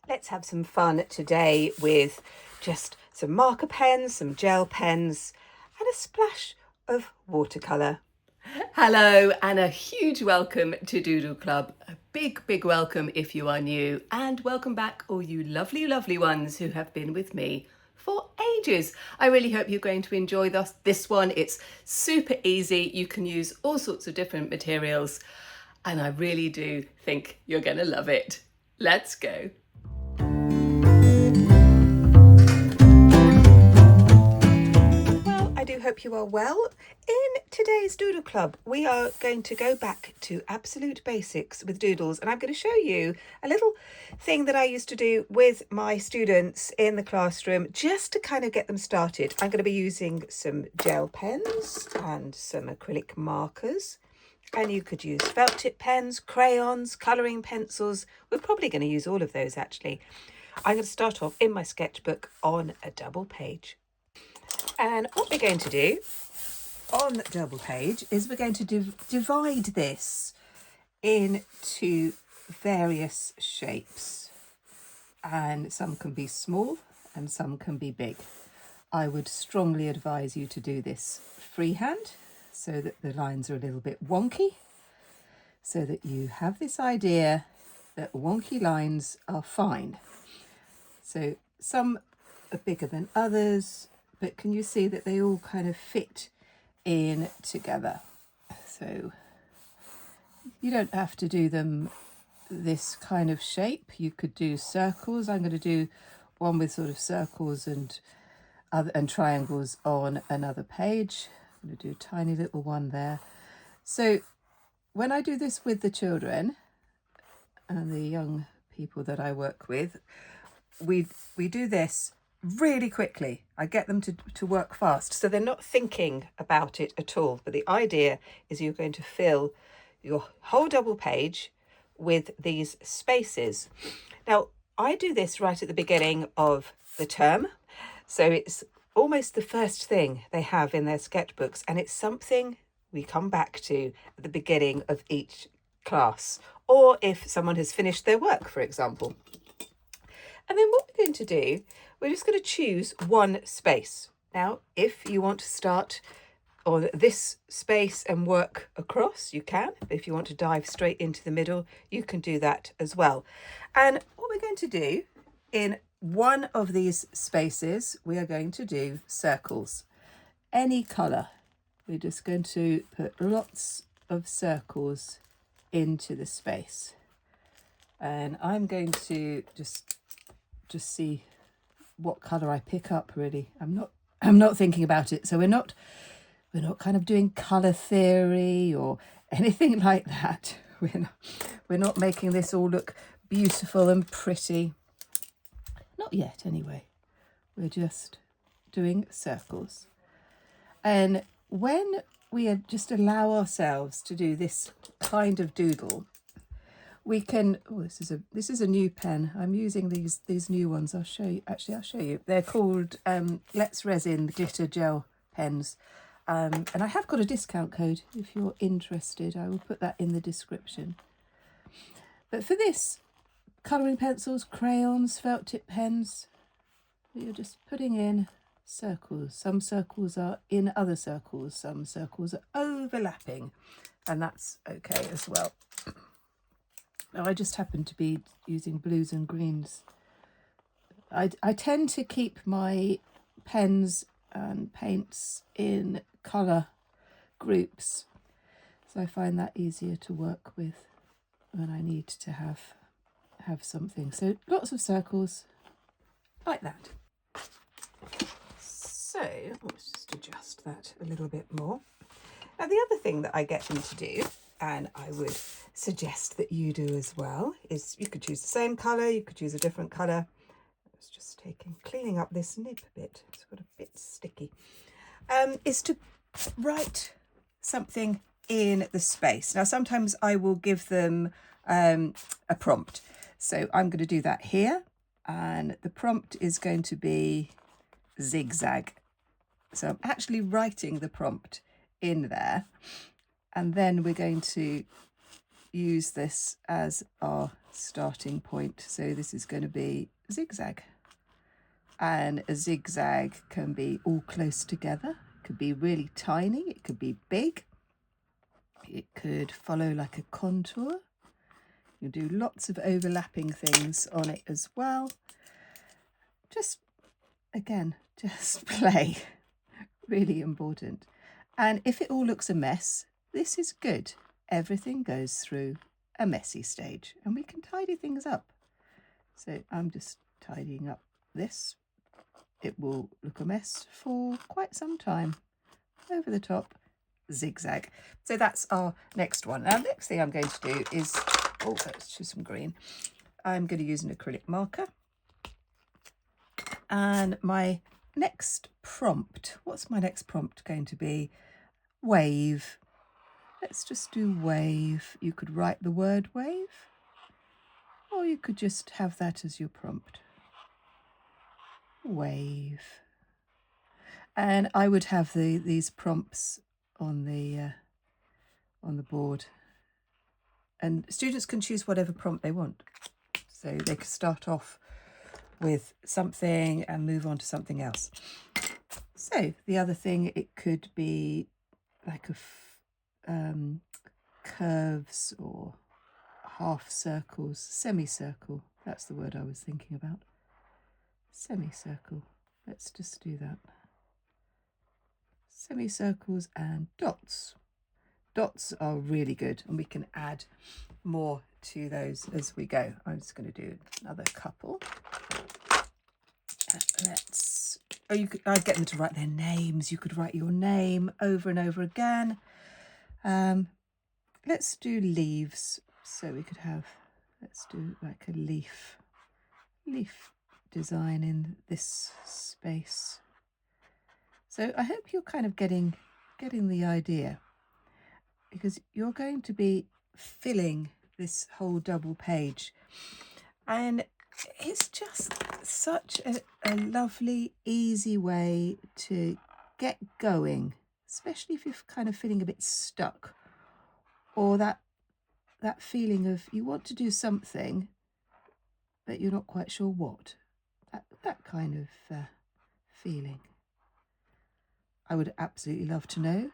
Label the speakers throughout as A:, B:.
A: Let's have some fun today with just some marker pens, some gel pens, and a splash of watercolour.
B: Hello and a huge welcome to Doodle Club. A big welcome if you are new, and welcome back all you lovely ones who have been with me for ages. I really hope you're going to enjoy this one. It's super easy. You can use all sorts of different materials and I really do think you're going to love it. Let's go.
A: I do hope you are well. In today's Doodle Club, we are going to go back to absolute basics with doodles, and I'm going to show you a little thing that I used to do with my students in the classroom just to kind of get them started. I'm going to be using some gel pens and some acrylic markers, and you could use felt tip pens, crayons, colouring pencils. We're probably going to use all of those actually. I'm going to start off in my sketchbook on a double page. And what we're going to do on the double page is we're going to divide this into various shapes, and some can be small and some can be big. I would strongly advise you to do this freehand so that the lines are a little bit wonky, so that you have this idea that wonky lines are fine. So some are bigger than others, but can you see that they all kind of fit in together? So you don't have to do them this kind of shape. You could do circles. I'm going to do one with sort of circles and triangles on another page. I'm going to do a tiny little one there. So when I do this with the children and the young people that I work with, we do this really quickly. I get them to work fast, so they're not thinking about it at all. But the idea is you're going to fill your whole double page with these spaces. Now, I do this right at the beginning of the term, so it's almost the first thing they have in their sketchbooks, and it's something we come back to at the beginning of each class, or if someone has finished their work, for example. And then what we're going to do, we're just going to choose one space. Now, if you want to start on this space and work across, you can. If you want to dive straight into the middle, you can do that as well. And what we're going to do in one of these spaces, we are going to do circles. Any colour. We're just going to put lots of circles into the space. And I'm going to just see what colour I pick up, really. I'm not thinking about it. So we're not kind of doing colour theory or anything like that. We're not making this all look beautiful and pretty. Not yet, anyway. We're just doing circles. And when we just allow ourselves to do this kind of doodle, we can, this is a new pen. I'm using these new ones. I'll show you. They're called Let's Resin glitter gel pens. And I have got a discount code if you're interested. I will put that in the description. But for this, colouring pencils, crayons, felt tip pens, you're just putting in circles. Some circles are in other circles. Some circles are overlapping, and that's okay as well. Now, I just happen to be using blues and greens. I tend to keep my pens and paints in colour groups, so I find that easier to work with when I need to have something. So lots of circles like that. So let's just adjust that a little bit more. Now, the other thing that I get them to do, and I would suggest that you do as well, is you could choose the same colour, you could choose a different colour. I was just cleaning up this nib a bit, it's got a bit sticky, is to write something in the space. Now, sometimes I will give them a prompt. So I'm going to do that here, and the prompt is going to be zigzag. So I'm actually writing the prompt in there, and then we're going to use this as our starting point. So this is going to be zigzag. And a zigzag can be all close together. It could be really tiny. It could be big. It could follow like a contour. You'll do lots of overlapping things on it as well. Just, again, just play. Really important. And if it all looks a mess, this is good. Everything goes through a messy stage and we can tidy things up. So I'm just tidying up this. It will look a mess for quite some time. Over the top, zigzag. So that's our next one. Now, the next thing I'm going to do is, oh, let's choose some green. I'm going to use an acrylic marker. And my next prompt, what's my next prompt going to be? Wave. Let's just do wave. You could write the word wave, or you could just have that as your prompt. Wave. And I would have these prompts on the board, and students can choose whatever prompt they want. So they could start off with something and move on to something else. So the other thing, it could be like curves or half circles, semicircle. That's the word I was thinking about. Semicircle. Let's just do that. Semicircles and dots. Dots are really good, and we can add more to those as we go. I'm just going to do another couple. I'd get them to write their names. You could write your name over and over again. Let's do leaves. So we could have, let's do like a leaf design in this space. So I hope you're kind of getting the idea, because you're going to be filling this whole double page, and it's just such a lovely, easy way to get going, especially if you're kind of feeling a bit stuck, or that feeling of you want to do something but you're not quite sure what. That kind of feeling. I would absolutely love to know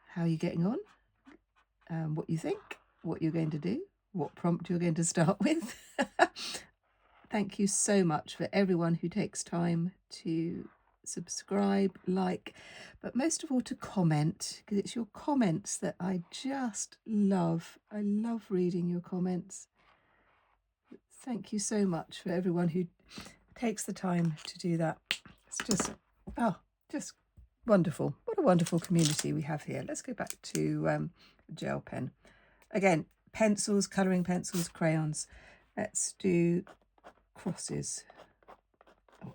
A: how you're getting on, what you think, what you're going to do, what prompt you're going to start with. Thank you so much for everyone who takes time to subscribe, like, but most of all to comment, because it's your comments that I just love. I love reading your comments. Thank you so much for everyone who takes the time to do that. It's just, just wonderful. What a wonderful community we have here. Let's go back to gel pen. Again, pencils, colouring pencils, crayons. Let's do crosses. Oh,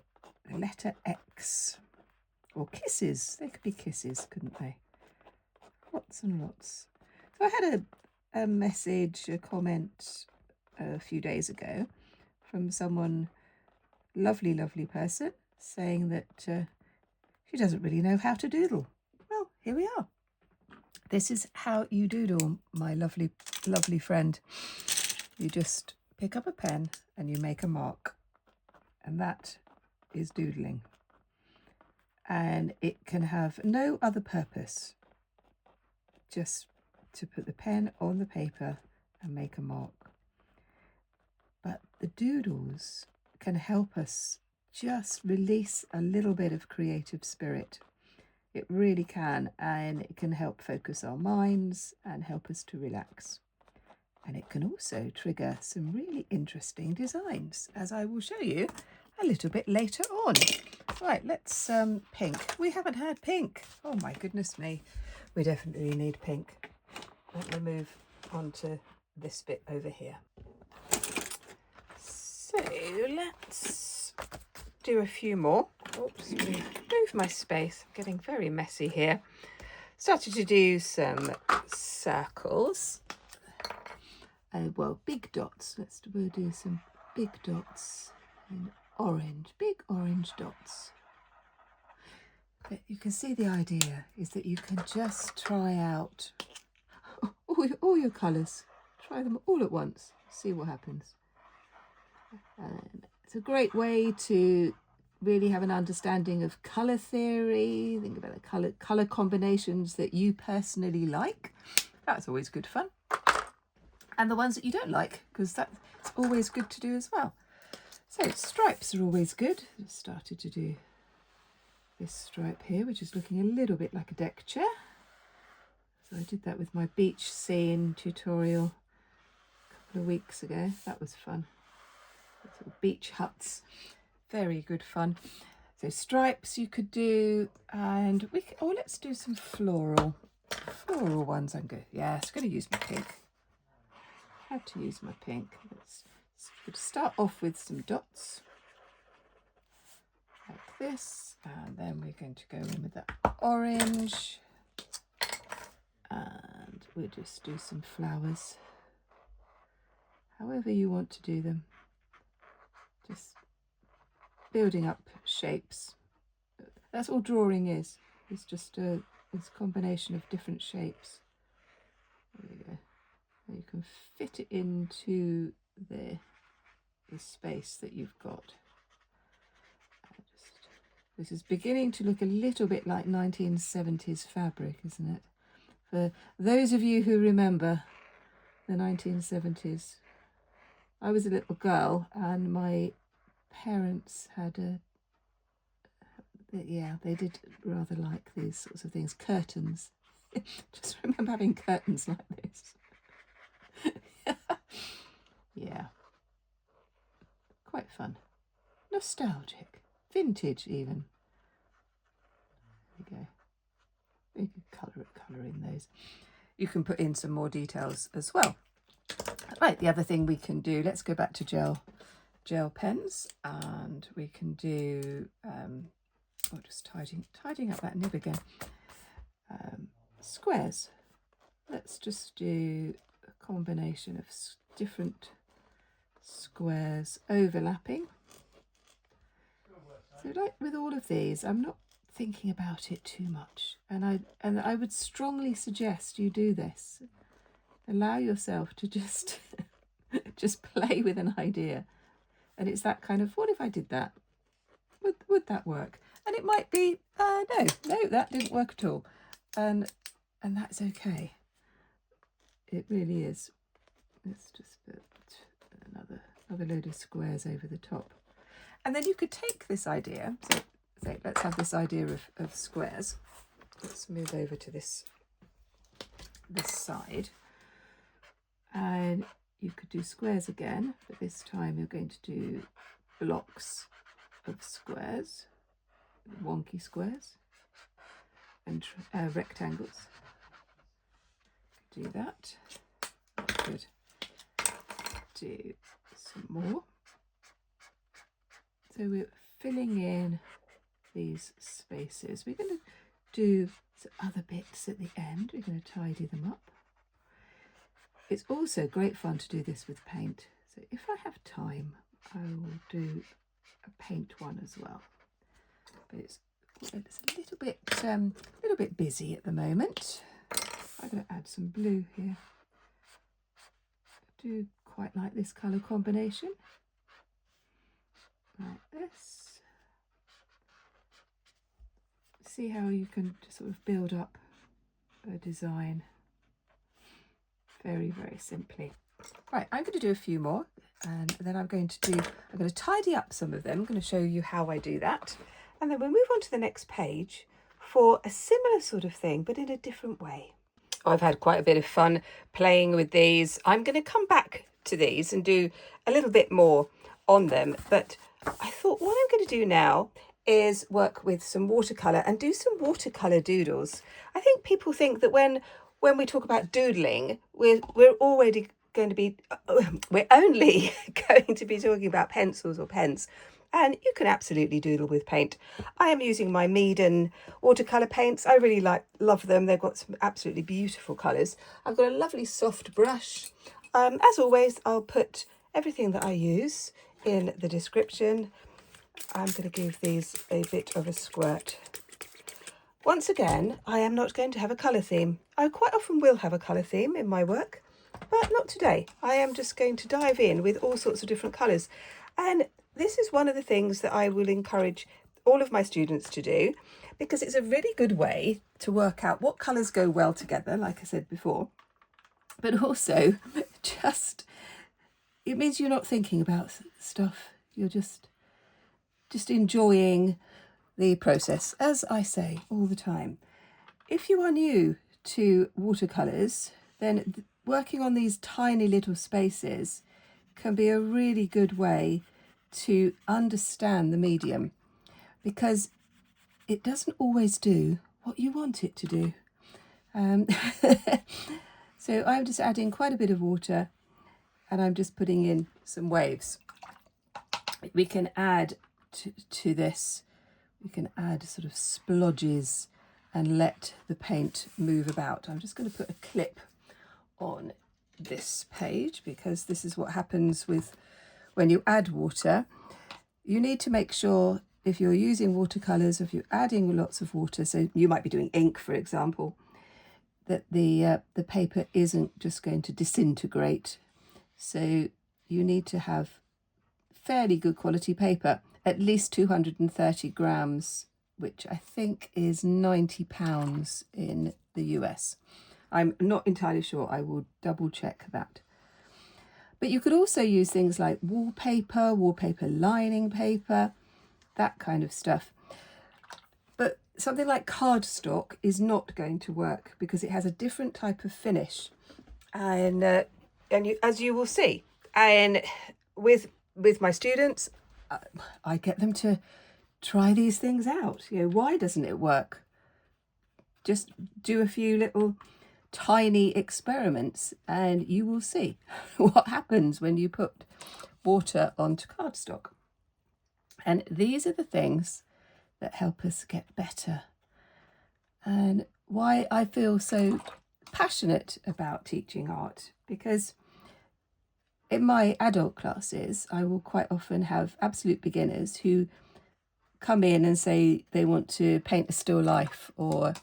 A: the letter X. Or kisses. They could be kisses, couldn't they? Lots and lots. So I had a message, a comment a few days ago from someone, lovely person, saying that she doesn't really know how to doodle. Well, here we are. This is how you doodle, my lovely friend. You just pick up a pen and you make a mark, and that is doodling. And it can have no other purpose, just to put the pen on the paper and make a mark. But the doodles can help us just release a little bit of creative spirit. It really can, and it can help focus our minds and help us to relax. And it can also trigger some really interesting designs, as I will show you a little bit later on. Right, let's pink. We haven't had pink. Oh my goodness me. We definitely need pink. Let me move on to this bit over here. So let's do a few more. Oops, move my space. I'm getting very messy here. Started to do some circles. Well, big dots. Let's do some big dots in orange, big orange dots. But you can see the idea is that you can just try out all your colours. Try them all at once. See what happens. It's a great way to really have an understanding of colour theory, think about the colour combinations that you personally like. That's always good fun. And the ones that you don't like, because that's always good to do as well. So stripes are always good. I started to do this stripe here, which is looking a little bit like a deck chair. So I did that with my beach scene tutorial a couple of weeks ago. That was fun. Little beach huts, very good fun. So stripes you could do, and let's do some floral ones. I'm good. Yes, going to use my pink. Had to use my pink. Let's start off with some dots like this, and then we're going to go in with that orange, and we'll just do some flowers however you want to do them, just building up shapes. That's all drawing is. It's just this combination of different shapes. There we go. You can fit it into the space that you've got. This is beginning to look a little bit like 1970s fabric, isn't it? For those of you who remember the 1970s, I was a little girl and my parents had they did rather like these sorts of things. Curtains. Just remember having curtains like this. Yeah. Quite fun. Nostalgic. Vintage even. There we go. You can colour in those. You can put in some more details as well. Right, the other thing we can do, let's go back to gel pens, and we can do just tidying up that nib again. Squares. Let's just do a combination of different squares overlapping. So like with all of these, I'm not thinking about it too much, and I would strongly suggest you do this. Allow yourself to just play with an idea, and it's that kind of, what if I did that? Would that work? And it might be no, that didn't work at all, and that's okay. It really is. Let's just put another load of squares over the top. And then you could take this idea, so let's have this idea of squares. Let's move over to this side. And you could do squares again, but this time you're going to do blocks of squares, wonky squares, and rectangles. Do that. Good. Do some more. So we're filling in these spaces. We're going to do some other bits at the end. We're going to tidy them up. It's also great fun to do this with paint. So if I have time, I will do a paint one as well. But it's a little bit busy at the moment. I'm going to add some blue here. I do quite like this colour combination. Like this. See how you can just sort of build up a design very, very simply. Right, I'm going to do a few more, and then I'm going to tidy up some of them. I'm going to show you how I do that, and then we'll move on to the next page for a similar sort of thing, but in a different way. I've had quite a bit of fun playing with these. I'm going to come back to these and do a little bit more on them, but I thought what I'm going to do now is work with some watercolour and do some watercolour doodles. I think people think that when we talk about doodling, we're already going to be, we're only going to be talking about pencils or pens. And you can absolutely doodle with paint. I am using my Meaden watercolour paints. I really love them. They've got some absolutely beautiful colours. I've got a lovely soft brush. As always, I'll put everything that I use in the description. I'm going to give these a bit of a squirt. Once again, I am not going to have a colour theme. I quite often will have a colour theme in my work, but not today. I am just going to dive in with all sorts of different colours. And this is one of the things that I will encourage all of my students to do, because it's a really good way to work out what colours go well together, like I said before, but also just, it means you're not thinking about stuff. You're just enjoying the process, as I say all the time. If you are new to watercolours, then working on these tiny little spaces can be a really good way to understand the medium, because it doesn't always do what you want it to do. So I'm just adding quite a bit of water, and I'm just putting in some waves. We can add to this, we can add sort of splodges and let the paint move about. I'm just going to put a clip on this page, because this is what happens with when you add water. You need to make sure, if you're using watercolours, if you're adding lots of water, so you might be doing ink, for example, that the paper isn't just going to disintegrate. So you need to have fairly good quality paper, at least 230 grams, which I think is £90 in the US. I'm not entirely sure, I will double check that. But you could also use things like wallpaper lining paper, that kind of stuff. But something like cardstock is not going to work, because it has a different type of finish, and as you will see, and with my students, I get them to try these things out. Why doesn't it work? Just do a few little tiny experiments and you will see what happens when you put water onto cardstock. And these are the things that help us get better, and why I feel so passionate about teaching art, because in my adult classes I will quite often have absolute beginners who come in and say they want to paint a still life, or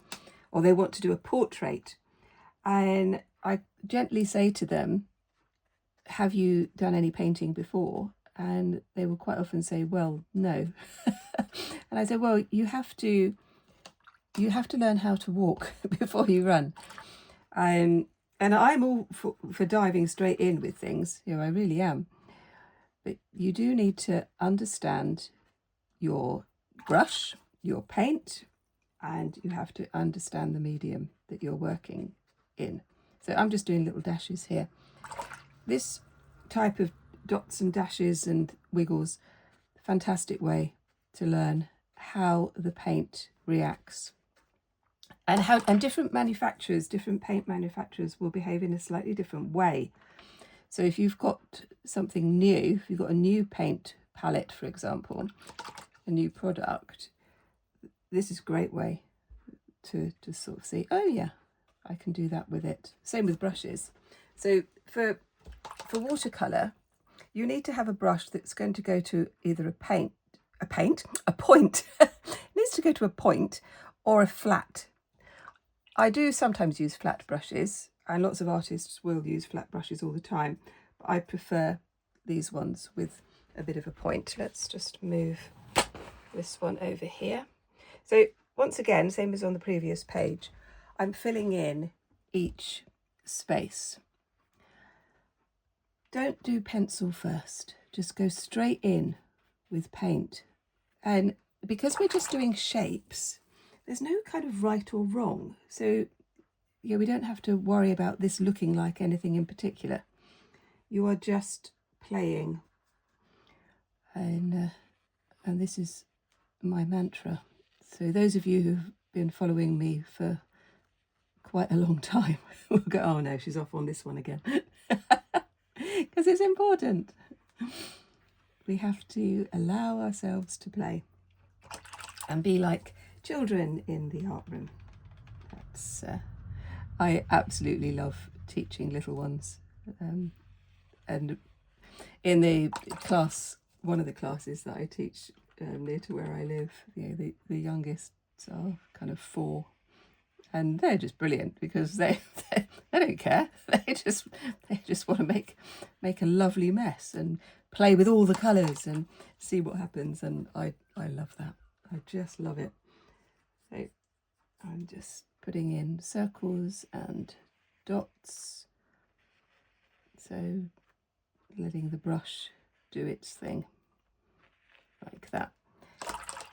A: they want to do a portrait, and I gently say to them, have you done any painting before? And they will quite often say, well, no. And I say, well, you have to learn how to walk before you run. And I'm all for diving straight in with things, I really am. But you do need to understand your brush, your paint, and you have to understand the medium that you're working in. So I'm just doing little dashes here. This type of dots and dashes and wiggles, fantastic way to learn how the paint reacts, and different paint manufacturers will behave in a slightly different way. So if you've got something new, if you've got a new paint palette, for example, a new product, this is a great way to sort of see, oh yeah, I can do that with it. Same with brushes. So for watercolour, you need to have a brush that's going to go to either a point. It needs to go to a point or a flat. I do sometimes use flat brushes, and lots of artists will use flat brushes all the time, but I prefer these ones with a bit of a point. Let's just move this one over here. So once again, same as on the previous page, I'm filling in each space. Don't do pencil first, just go straight in with paint. And because we're just doing shapes, there's no kind of right or wrong. So we don't have to worry about this looking like anything in particular. You are just playing. And this is my mantra. So those of you who've been following me for quite a long time will go, oh no, she's off on this one again. Because it's important. We have to allow ourselves to play and be like children in the art room. That's I absolutely love teaching little ones, and in the class, one of the classes that I teach near to where I live, the youngest are kind of 4, and they're just brilliant, because they don't care. They just want to make a lovely mess, and
B: play with all the colours and see what happens, and I love that. I just love it. So I'm just putting in circles and dots, so letting the brush do its thing like that.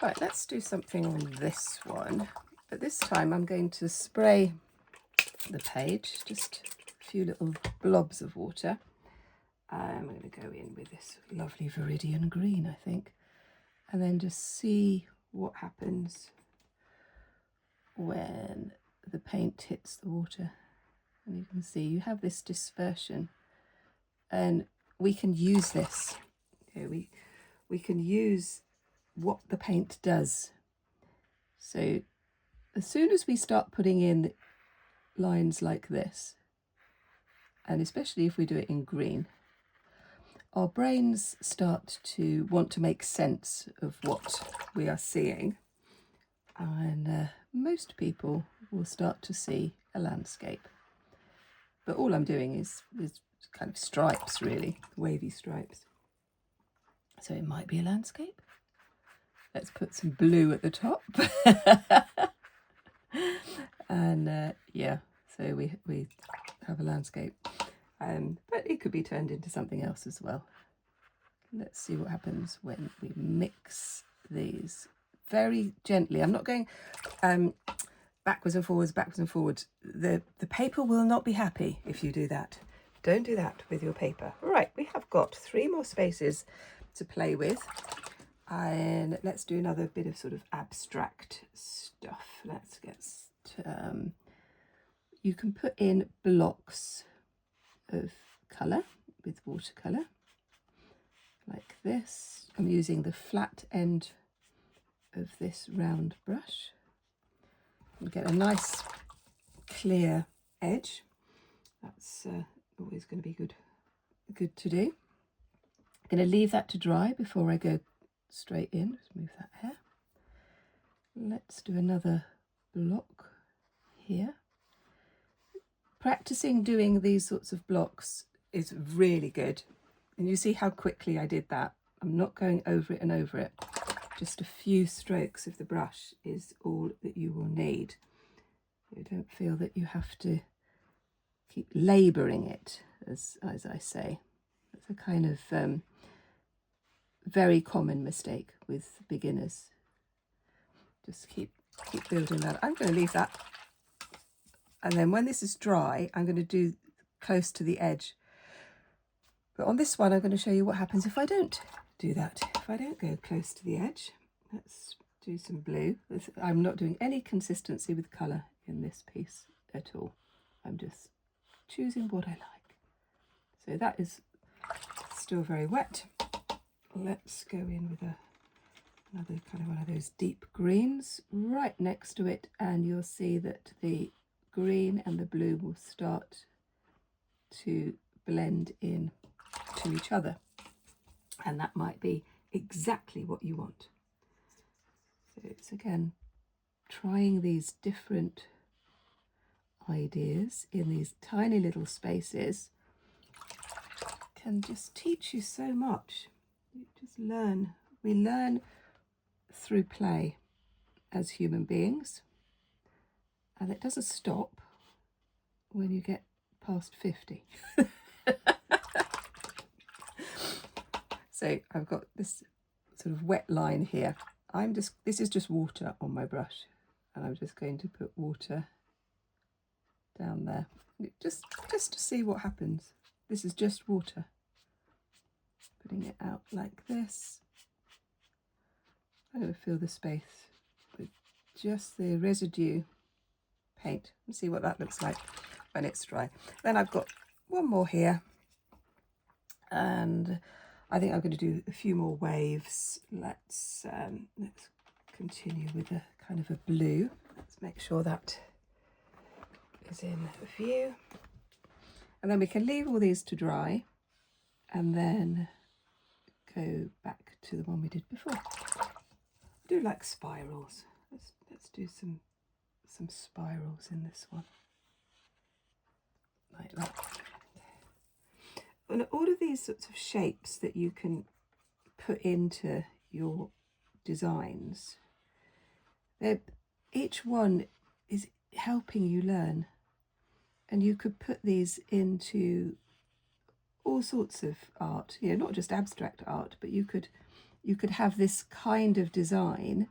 B: Right, let's do something on this one, but this time I'm going to spray the page, just a few little blobs of water. I'm going to go in with this lovely Viridian green, I think, and then just see what happens when the paint hits the water. And you can see you have this dispersion, and we can use this. Okay, we can use what the paint does. So as soon as we start putting in lines like this, and especially if we do it in green, our brains start to want to make sense of what we are seeing, and most people will start to see a landscape. But all I'm doing is kind of stripes, really, wavy stripes. So it might be a landscape. Let's put some blue at the top. And yeah, so we have a landscape. But it could be turned into something else as well. Let's see what happens when we mix these very gently. I'm not going backwards and forwards, backwards and forwards. The paper will not be happy if you do that. Don't do that with your paper. Right, we have got 3 more spaces to play with. And let's do another bit of sort of abstract stuff. Let's get you can put in blocks of colour with watercolour like this. I'm using the flat end of this round brush and get a nice clear edge. That's always going to be good to do. I'm going to leave that to dry before I go straight in. Just move that hair. Let's do another block here. Practicing doing these sorts of blocks is really good, and you see how quickly I did that. I'm not going over it and over it. Just a few strokes of the brush is all that you will need. You don't feel that you have to keep labouring it, as I say. It's a kind of very common mistake with beginners. Just keep building that. I'm going to leave that, and then when this is dry, I'm going to do close to the edge. But on this one, I'm going to show you what happens if I don't do that. If I don't go close to the edge, let's do some blue. I'm not doing any consistency with colour in this piece at all. I'm just choosing what I like. So that is still very wet. Let's go in with another kind of one of those deep greens right next to it, and you'll see that the green and the blue will start to blend in to each other, and that might be exactly what you want. So it's again trying these different ideas in these tiny little spaces can just teach you so much. You just learn. We learn through play as human beings, and it doesn't stop when you get past 50. So I've got this sort of wet line here. This is just water on my brush, and I'm just going to put water down there, just to see what happens. This is just water. Putting it out like this. I'm going to fill the space with just the residue paint and see what that looks like when it's dry. Then I've got one more here, and I think I'm going to do a few more waves. Let's continue with a kind of a blue. Let's make sure that is in view, and then we can leave all these to dry and then go back to the one we did before. I do like spirals. Let's do some spirals in this one, like that.
A: and all of these sorts of shapes that you can put into your designs, each one is helping you learn, and you could put these into all sorts of art, you know, not just abstract art, but you could have this kind of design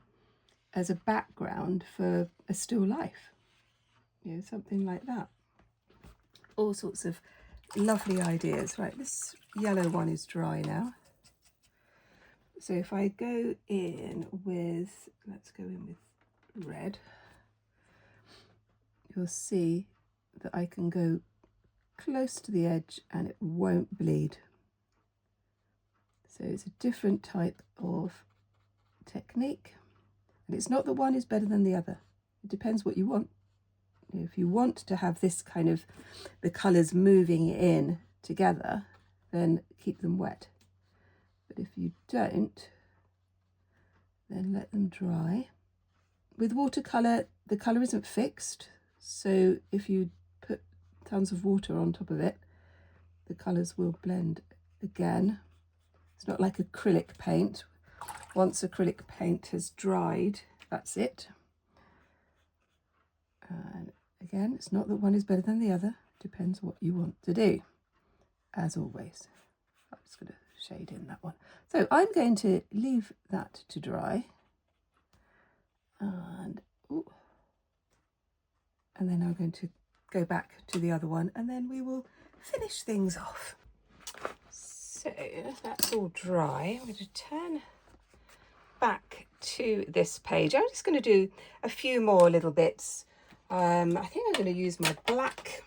A: as a background for a still life, you know, something like that. All sorts of lovely ideas. Right, this yellow one is dry now. So if I go in with, let's go in with red, you'll see that I can go close to the edge and it won't bleed. So it's a different type of technique, and it's not that one is better than the other. It depends what you want. If you want to have this kind of the colours moving in together, then keep them wet. But if you don't, then let them dry. With watercolour, the colour isn't fixed, so if you put tons of water on top of it, the colours will blend again. It's not like acrylic paint. Once acrylic paint has dried, that's it. And again, it's not that one is better than the other. Depends what you want to do, as always. I'm just going to shade in that one. So I'm going to leave that to dry. And then I'm going to go back to the other one, and then we will finish things off. So that's all dry. I'm going to turn back to this page. I'm just going to do a few more little bits. I think I'm going to use my black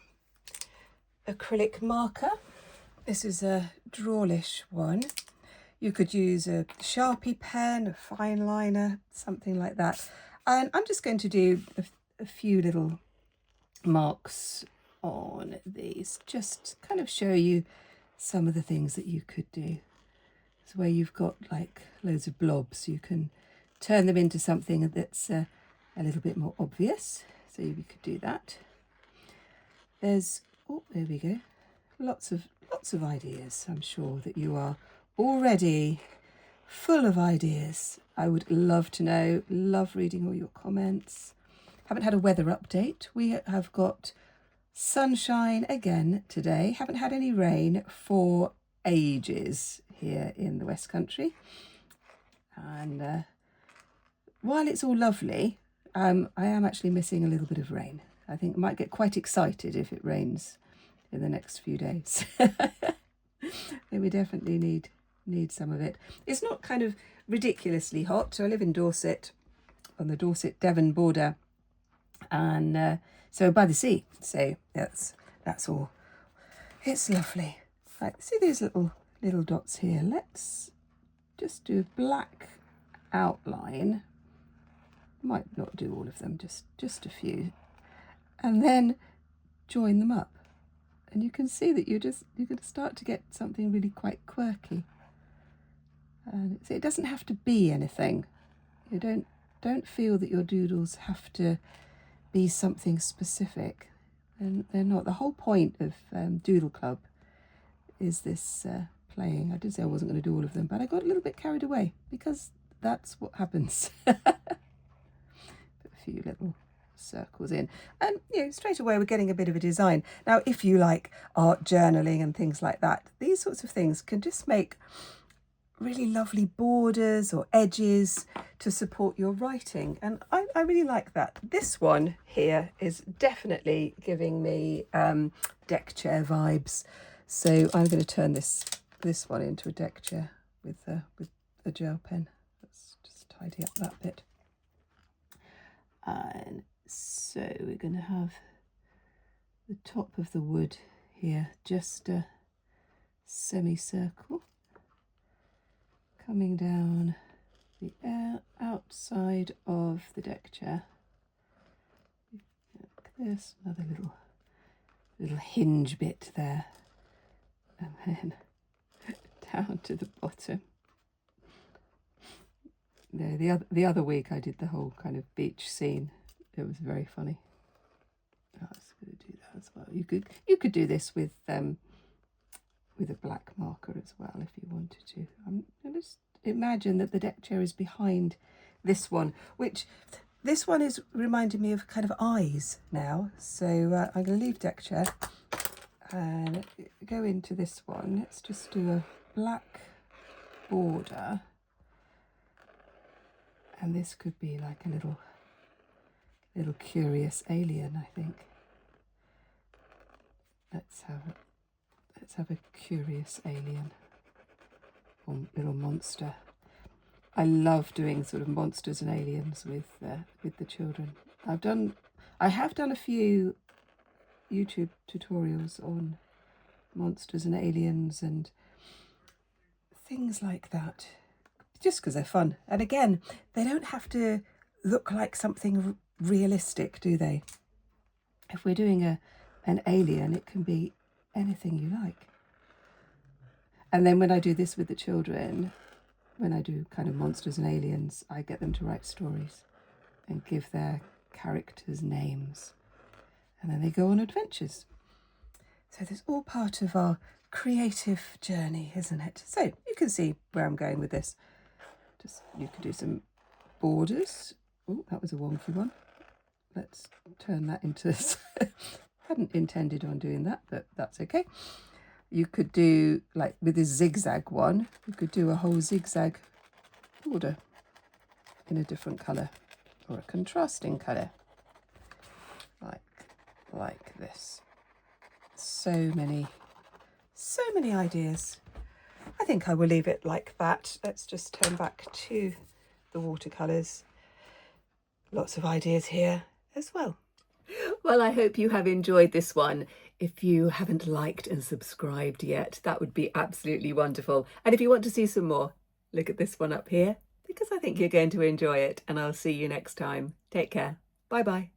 A: acrylic marker. This is a Drawlish one. You could use a Sharpie pen, a fine liner, something like that. And I'm just going to do a few little marks on these, just kind of show you some of the things that you could do. So where you've got like loads of blobs, you can turn them into something that's a little bit more obvious. So you could do that. There's, oh, there we go. Lots of ideas. I'm sure that you are already full of ideas. I would love to know, love reading all your comments. Haven't had a weather update. We have got sunshine again today. Haven't had any rain for ages here in the West Country. And while it's all lovely, I am actually missing a little bit of rain. I think I might get quite excited if it rains in the next few days. We definitely need some of it. It's not kind of ridiculously hot. So I live in Dorset, on the Dorset-Devon border, and so by the sea. So that's all. It's lovely. Right, see these little dots here? Let's just do a black outline. Might not do all of them, just a few, and then join them up. And you can see that you're going to start to get something really quite quirky. And it doesn't have to be anything. You don't feel that your doodles have to be something specific. And they're not. The whole point of Doodle Club is this playing. I did say I wasn't going to do all of them, but I got a little bit carried away because that's what happens. Put a few little circles in, and straight away we're getting a bit of a design. Now if you like art journaling and things like that, these sorts of things can just make really lovely borders or edges to support your writing, and I really like that. This one here is definitely giving me deck chair vibes, so I'm going to turn this one into a deck chair with a gel pen. Let's just tidy up that bit. And so we're going to have the top of the wood here, just a semicircle coming down the outside of the deck chair. Look at this, another little hinge bit there, and then down to the bottom. No, the other week I did the whole kind of beach scene. It was very funny. I was going to do that as well. You could do this with with a black marker as well if you wanted to. Just imagine that the deck chair is behind this one, which this one is reminding me of kind of eyes now. So I'm going to leave deck chair and go into this one. Let's just do a black border, and this could be like a little curious alien, I think. Let's have a curious alien or little monster. I love doing sort of monsters and aliens with the children. I have done a few YouTube tutorials on monsters and aliens and things like that, just because they're fun. And again, they don't have to look like something realistic, do they? If we're doing an alien, it can be anything you like. And then when I do this with the children, when I do kind of monsters and aliens, I get them to write stories and give their characters names, and then they go on adventures. So there's all part of our creative journey, isn't it? So you can see where I'm going with this. You could do some borders. Oh, that was a wonky one. Let's turn that into hadn't intended on doing that, but that's okay. You could do, like with this zigzag one, you could do a whole zigzag border in a different colour or a contrasting colour, like this. So many ideas. I think I will leave it like that. Let's just turn back to the watercolours. Lots of ideas here as well.
B: Well, I hope you have enjoyed this one. If you haven't liked and subscribed yet, that would be absolutely wonderful. And if you want to see some more, look at this one up here, because I think you're going to enjoy it. And I'll see you next time. Take care. Bye-bye.